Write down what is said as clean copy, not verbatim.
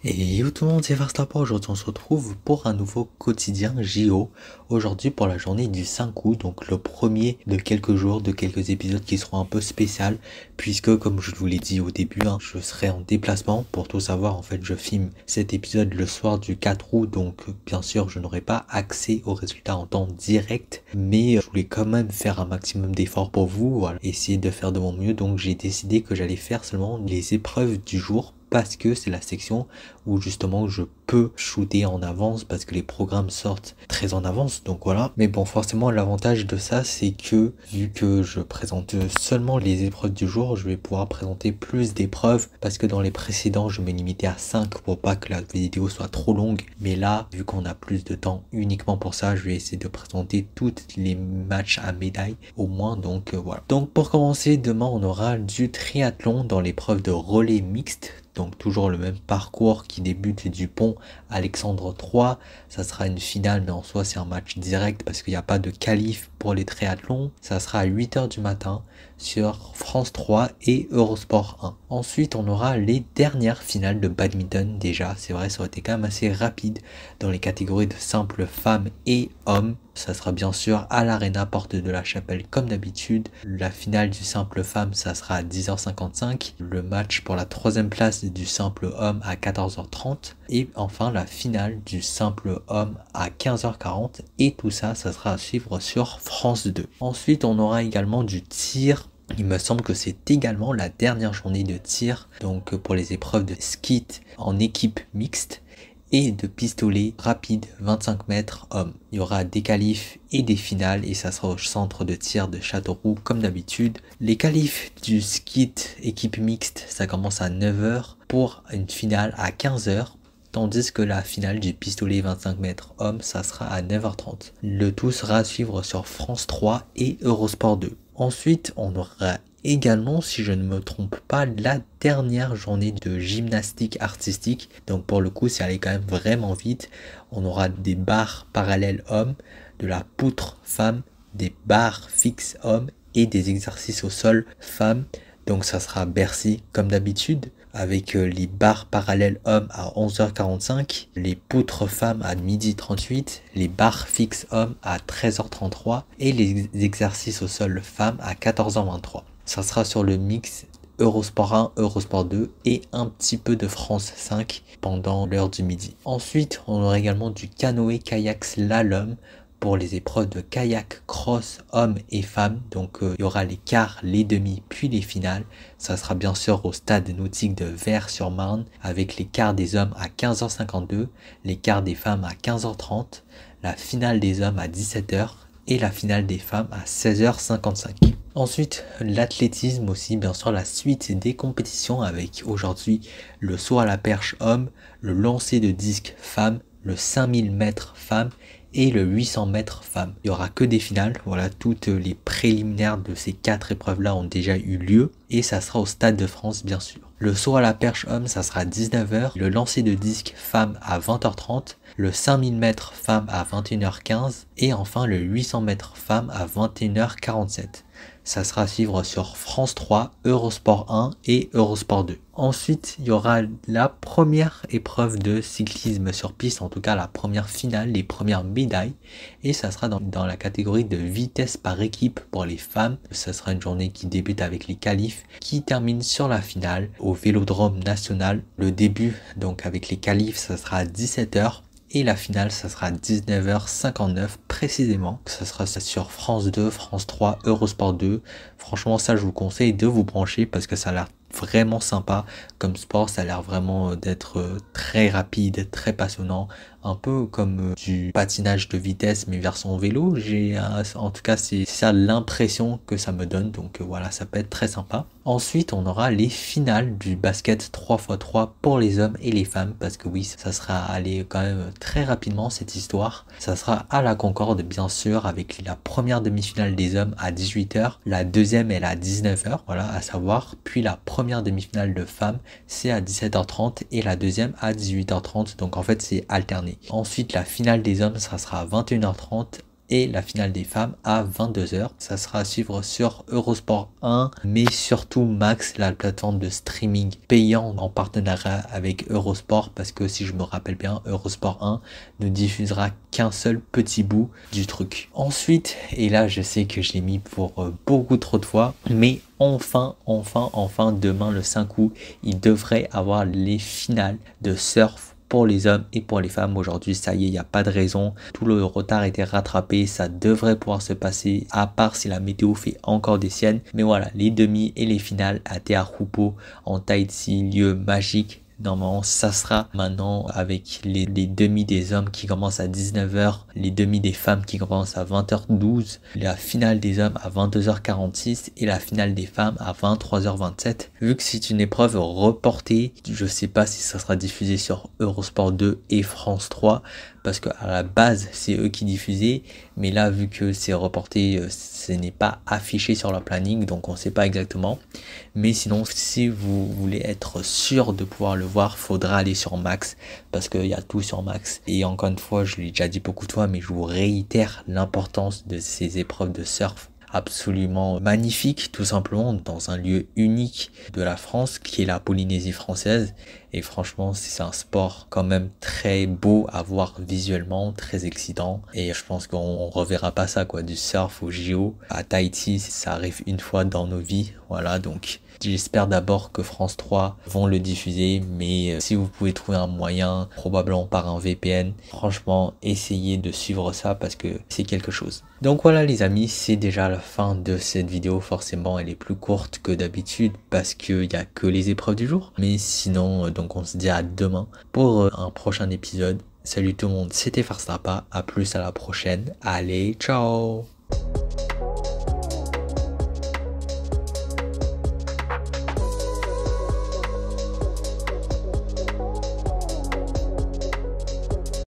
Et yo tout le monde, c'est Verstappen. Aujourd'hui on se retrouve pour un nouveau quotidien JO. Aujourd'hui pour la journée du 5 août, donc le premier de quelques jours, de quelques épisodes qui seront un peu spéciaux. Puisque comme je vous l'ai dit au début, je serai en déplacement. Pour tout savoir, en fait je filme cet épisode le soir du 4 août. Donc bien sûr je n'aurai pas accès aux résultats en temps direct. Mais je voulais quand même faire un maximum d'efforts pour vous. Voilà, essayer de faire de mon mieux. Donc j'ai décidé que j'allais faire seulement les épreuves du jour. Parce que c'est la section où justement je peux shooter en avance parce que les programmes sortent très en avance, donc voilà. Mais bon, forcément l'avantage de ça c'est que vu que je présente seulement les épreuves du jour, je vais pouvoir présenter plus d'épreuves parce que dans les précédents je me limitais à 5 pour pas que la vidéo soit trop longue. Mais là, vu qu'on a plus de temps uniquement pour ça, je vais essayer de présenter toutes les matchs à médailles au moins, donc voilà. Donc pour commencer, demain on aura du triathlon dans l'épreuve de relais mixte. Donc toujours le même parcours qui débute du pont Alexandre III. Ça sera une finale, mais en soi c'est un match direct parce qu'il n'y a pas de qualif pour les triathlons. Ça sera à 8 h du matin sur France 3 et Eurosport 1. Ensuite on aura les dernières finales de badminton. Déjà c'est vrai, ça aurait été quand même assez rapide dans les catégories de simple femmes et hommes. Ça sera bien sûr à l'Arena Porte de la Chapelle comme d'habitude. La finale du simple femme, ça sera à 10h55. Le match pour la troisième place du simple homme à 14h30. Et enfin la finale du simple homme à 15h40. Et tout ça, ça sera à suivre sur France 2. Ensuite, on aura également du tir. Il me semble que c'est également la dernière journée de tir. Donc pour les épreuves de ski en équipe mixte. Et de pistolet rapide 25 mètres hommes. Il y aura des qualifs et des finales et ça sera au centre de tir de Châteauroux comme d'habitude. Les qualifs du ski équipe mixte, ça commence à 9 h pour une finale à 15 h. Tandis que la finale du pistolet 25 mètres hommes, ça sera à 9h30. Le tout sera à suivre sur France 3 et Eurosport 2. Ensuite, on aura également, si je ne me trompe pas, la dernière journée de gymnastique artistique. Donc pour le coup, c'est allé quand même vraiment vite. On aura des barres parallèles hommes, de la poutre femme, des barres fixes hommes et des exercices au sol femmes. Donc ça sera Bercy comme d'habitude, avec les barres parallèles hommes à 11h45, les poutres femmes à 12h38, les barres fixes hommes à 13h33 et les exercices au sol femmes à 14h23. Ça sera sur le mix Eurosport 1, Eurosport 2 et un petit peu de France 5 pendant l'heure du midi. Ensuite, on aura également du canoë-kayak slalom pour les épreuves de kayak cross hommes et femmes. Donc il y aura les quarts, les demi puis les finales. Ça sera bien sûr au stade nautique de Vers-sur-Marne avec les quarts des hommes à 15h52, les quarts des femmes à 15h30, la finale des hommes à 17 h et la finale des femmes à 16h55. Ensuite, l'athlétisme aussi, bien sûr, la suite des compétitions avec aujourd'hui le saut à la perche homme, le lancer de disque femme, le 5000 mètres femme et le 800 mètres femmes. Il n'y aura que des finales, voilà, toutes les préliminaires de ces 4 épreuves-là ont déjà eu lieu et ça sera au Stade de France bien sûr. Le saut à la perche homme, ça sera à 19 h, le lancer de disque femme à 20h30, le 5000 mètres femme à 21h15 et enfin le 800 mètres femme à 21h47. Ça sera à suivre sur France 3, Eurosport 1 et Eurosport 2. Ensuite, il y aura la première épreuve de cyclisme sur piste, en tout cas la première finale, les premières médailles. Et ça sera dans la catégorie de vitesse par équipe pour les femmes. Ça sera une journée qui débute avec les qualifs, qui termine sur la finale au Vélodrome National. Le début, donc avec les qualifs, ça sera à 17 h. Et la finale, ça sera à 19h59 précisément. Ça sera sur France 2, France 3, Eurosport 2. Franchement, ça, je vous conseille de vous brancher parce que ça a l'air vraiment sympa comme sport. Ça a l'air vraiment d'être très rapide, très passionnant. un peu comme du patinage de vitesse mais version vélo. En tout cas c'est ça l'impression que ça me donne, donc voilà, ça peut être très sympa. Ensuite, on aura les finales du basket 3x3 pour les hommes et les femmes, parce que oui, ça sera allé quand même très rapidement cette histoire. Ça sera à la Concorde, bien sûr, avec la première demi-finale des hommes à 18h, la deuxième elle à 19h, voilà, à savoir. Puis la première demi-finale de femmes, c'est à 17h30 et la deuxième à 18h30, donc en fait c'est alterné. Ensuite, la finale des hommes, ça sera à 21h30 et la finale des femmes à 22h. Ça sera à suivre sur Eurosport 1, mais surtout Max, la plateforme de streaming payant en partenariat avec Eurosport, parce que si je me rappelle bien, Eurosport 1 ne diffusera qu'un seul petit bout du truc. Ensuite, et là je sais que je l'ai mis pour beaucoup trop de fois, mais enfin, demain le 5 août, il devrait avoir les finales de surf pour les hommes et pour les femmes. Aujourd'hui, ça y est, il n'y a pas de raison. Tout le retard a été rattrapé. Ça devrait pouvoir se passer, à part si la météo fait encore des siennes. Mais voilà, les demi et les finales à Teahupoo en Tahiti, lieu magique. Normalement, ça sera maintenant avec les demi des hommes qui commencent à 19h, les demi des femmes qui commencent à 20h12, la finale des hommes à 22h46 et la finale des femmes à 23h27. Vu que c'est une épreuve reportée, je sais pas si ça sera diffusé sur Eurosport 2 et France 3, parce qu'à la base c'est eux qui diffusaient, mais là vu que c'est reporté, ce n'est pas affiché sur leur planning, donc on sait pas exactement. Mais sinon, si vous voulez être sûr de pouvoir le voir, faudra aller sur Max, parce qu'il y a tout sur Max. Et encore une fois, je l'ai déjà dit beaucoup de fois, mais je vous réitère l'importance de ces épreuves de surf absolument magnifique, tout simplement, dans un lieu unique de la France qui est la Polynésie française. Et franchement, c'est un sport quand même très beau à voir visuellement, très excitant. Et je pense qu'on reverra pas ça, quoi, du surf au JO. À Tahiti, ça arrive une fois dans nos vies. Voilà, donc j'espère d'abord que France 3 vont le diffuser, mais si vous pouvez trouver un moyen, probablement par un VPN, franchement, essayez de suivre ça parce que c'est quelque chose. Donc voilà les amis, c'est déjà la fin de cette vidéo. Forcément, elle est plus courte que d'habitude parce qu'il n'y a que les épreuves du jour. Mais sinon, donc on se dit à demain pour un prochain épisode. Salut tout le monde, c'était Farstrapa, à plus à la prochaine. Allez, ciao!